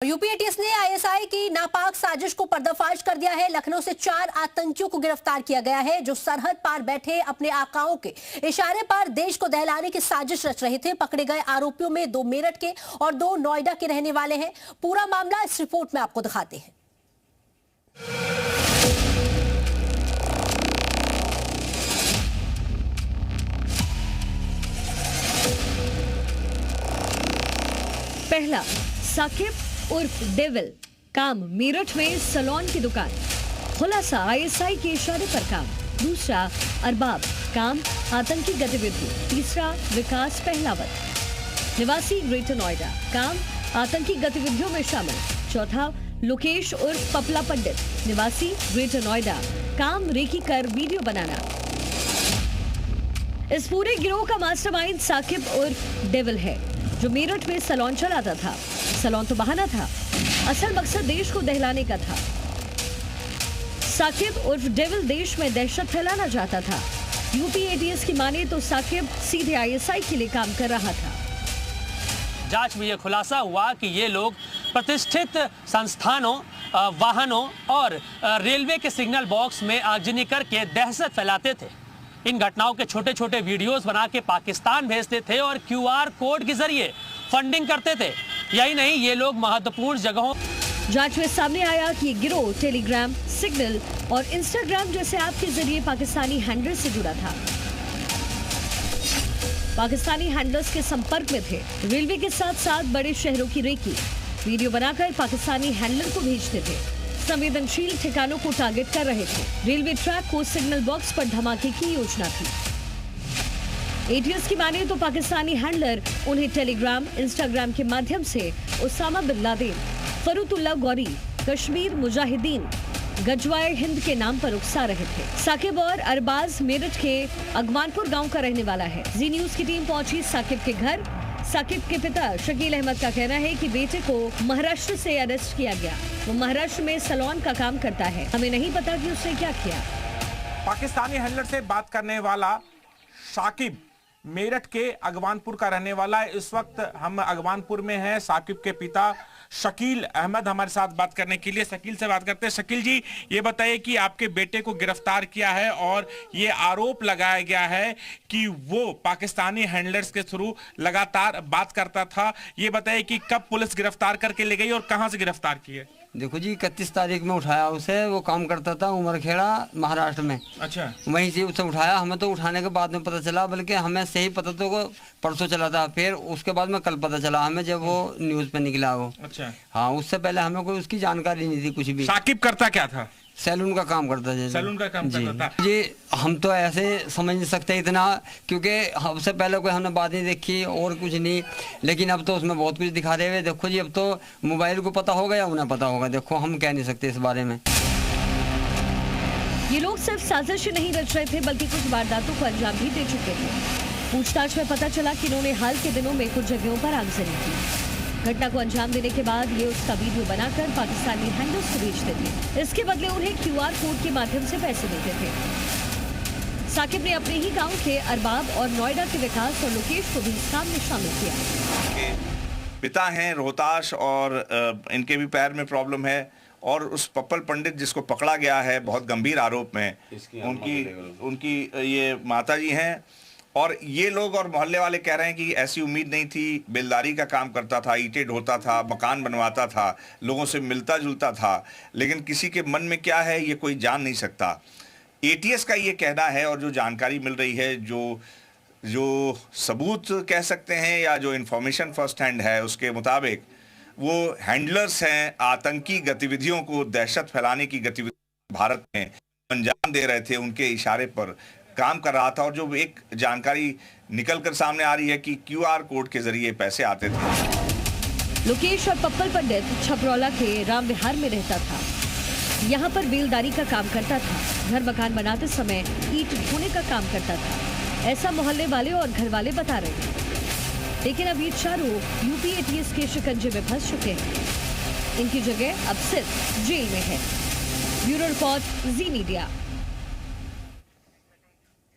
UP ATS ने ISI की नापाक साजिश को पर्दाफाश कर दिया है। लखनऊ से 4 आतंकियों को गिरफ्तार किया गया है जो सरहद पार बैठे अपने आकाओं के इशारे पर देश को दहलाने की साजिश रच रहे थे। पकड़े गए आरोपियों में 2 मेरठ के और 2 नोएडा के रहने वाले हैं। पूरा मामला इस रिपोर्ट में आपको दिखाते हैं। पहला, साकिब उर्फ डेविल, काम मेरठ में सलोन की दुकान, खुलासा आईएसआई के इशारे पर काम। दूसरा, अरबाब, काम आतंकी गतिविधि। तीसरा, विकास पहलावत, निवासी ग्रेटर नोएडा, काम आतंकी गतिविधियों में शामिल। चौथा, लोकेश उर्फ पपला पंडित, निवासी ग्रेटर नोएडा, काम रेकी कर वीडियो बनाना। इस पूरे गिरोह का मास्टरमाइंड साकिब उर्फ डेविल है जो मेरठ में सलोन चलाता था। सलोन तो बहाना था, असल मकसद देश को दहलाने का था। साकिब उर्फ डेविल देश में दहशत फैलाना चाहता था। यूपी एटीएस की माने तो साकिब सीधे आईएसआई के लिए काम कर रहा था। जांच में यह खुलासा हुआ कि ये लोग प्रतिष्ठित संस्थानों, वाहनों और रेलवे के सिग्नल बॉक्स में आगजनी करके दहशत फैलाते थे। इन घटनाओं के छोटे छोटे वीडियोस बना के पाकिस्तान भेजते थे और क्यूआर कोड के जरिए फंडिंग करते थे। यही नहीं, ये लोग महत्वपूर्ण जगहों। जांच में सामने आया कि टेलीग्राम, सिग्नल और इंस्टाग्राम जैसे ऐप के जरिए पाकिस्तानी हैंडलर्स से जुड़ा था। पाकिस्तानी हैंडलर्स के संपर्क में थे। रेलवे के साथ साथ बड़े शहरों की रेकी, वीडियो बनाकर पाकिस्तानी हैंडलर को भेजते थे। संवेदनशील ठिकानों को टारगेट कर रहे थे। रेलवे ट्रैक को सिग्नल बॉक्स पर धमाके की योजना थी। एटीएस की माने तो पाकिस्तानी हैंडलर उन्हें टेलीग्राम, इंस्टाग्राम के माध्यम से उसामा बिन लादेन, फरूतुल्लाह गौरी, कश्मीर मुजाहिदीन, गजवाए हिंद के नाम पर उकसा रहे थे। साकिब और अरबाज मेरठ के अगवानपुर गांव का रहने वाला है। जी न्यूज की टीम पहुंची साकिब के घर। साकिब के पिता शकील अहमद का कहना है कि बेटे को महाराष्ट्र से अरेस्ट किया गया। वो महाराष्ट्र में सलोन का काम करता है। हमें नहीं पता कि उसने क्या किया। पाकिस्तानी हैंडलर से बात करने वाला साकिब मेरठ के अगवानपुर का रहने वाला है। इस वक्त हम अगवानपुर में हैं। साकिब के पिता शकील अहमद हमारे साथ बात करने के लिए। शकील से बात करते हैं। शकील जी, ये बताइए कि आपके बेटे को गिरफ्तार किया है और ये आरोप लगाया गया है कि वो पाकिस्तानी हैंडलर्स के थ्रू लगातार बात करता था। ये बताइए कि कब पुलिस गिरफ्तार करके ले गई और कहां से गिरफ्तार की है? देखो जी, 31 तारीख में उठाया उसे। वो काम करता था उमरखेड़ा महाराष्ट्र में। अच्छा। वहीं से उसे उठाया। हमें तो उठाने के बाद में पता चला, बल्कि हमें सही पता तो परसों चला था। फिर उसके बाद में कल पता चला हमें, जब वो न्यूज़ पे निकला वो। अच्छा। हाँ, उससे पहले हमें कोई उसकी जानकारी नहीं थी कुछ भी। साकिब करता क्या था? सैलून का काम करता है। सैलून का काम करता था जी। हम तो ऐसे समझ नहीं सकते इतना, क्योंकि हमसे पहले कोई हमने बात नहीं देखी और कुछ नहीं। लेकिन अब तो उसमें बहुत कुछ दिखा रहे हुए। देखो जी, अब तो मोबाइल को पता होगा या उन्हें पता होगा। देखो, हम कह नहीं सकते इस बारे में। ये लोग सिर्फ साजिश नहीं रच रहे थे, बल्कि कुछ वारदातों को अंजाम भी दे चुके थे। पूछताछ में पता चला कि इन्होंने हाल के दिनों में कुछ जगहों पर आगजनी की। घटना को अंजाम देने के बाद ये उसका वीडियो बनाकर पाकिस्तानी हैंडलर्स को भेजते थे। इसके बदले उन्हें क्यूआर कोड के माध्यम से पैसे देते थे। साकिब ने अपने ही गांव के अरबाब और नोएडा के विकास और लोकेश को भी इस काम में शामिल किया। पिता हैं रोहताश और इनके भी पैर में प्रॉब्लम है। और उस पप्पल पंडित जिसको पकड़ा गया है बहुत गंभीर आरोप में, उनकी ये माता जी हैं। और ये लोग और मोहल्ले वाले कह रहे हैं कि ऐसी उम्मीद नहीं थी। बेलदारी का काम करता था, ईंटें ढोता था, मकान बनवाता था, लोगों से मिलता जुलता था। लेकिन किसी के मन में क्या है ये कोई जान नहीं सकता। एटीएस का ये कहना है और जो जानकारी मिल रही है, जो सबूत कह सकते हैं या जो इन्फॉर्मेशन फर्स्ट हैंड है, उसके मुताबिक वो हैंडलर्स हैं। आतंकी गतिविधियों को, दहशत फैलाने की गतिविधि भारत में अंजाम दे रहे थे, उनके इशारे पर काम कर रहा था। और जो एक जानकारी निकल कर सामने आ रही है कि क्यूआर कोड के जरिए पैसे आते थे। लोकेश और पप्पल पंडित छपरौला के राम विहार में रहता था। यहाँ पर बेलदारी का काम करता था। घर मकान बनाते समय ईंट ढोने का काम करता था। ऐसा मोहल्ले वाले और घर वाले बता रहे हैं। लेकिन अब ये चारों यूपी एटीएस के शिकंजे में फंस चुके हैं। इनकी जगह अब सिर्फ जेल में है। ब्यूरो रिपोर्ट, जी मीडिया।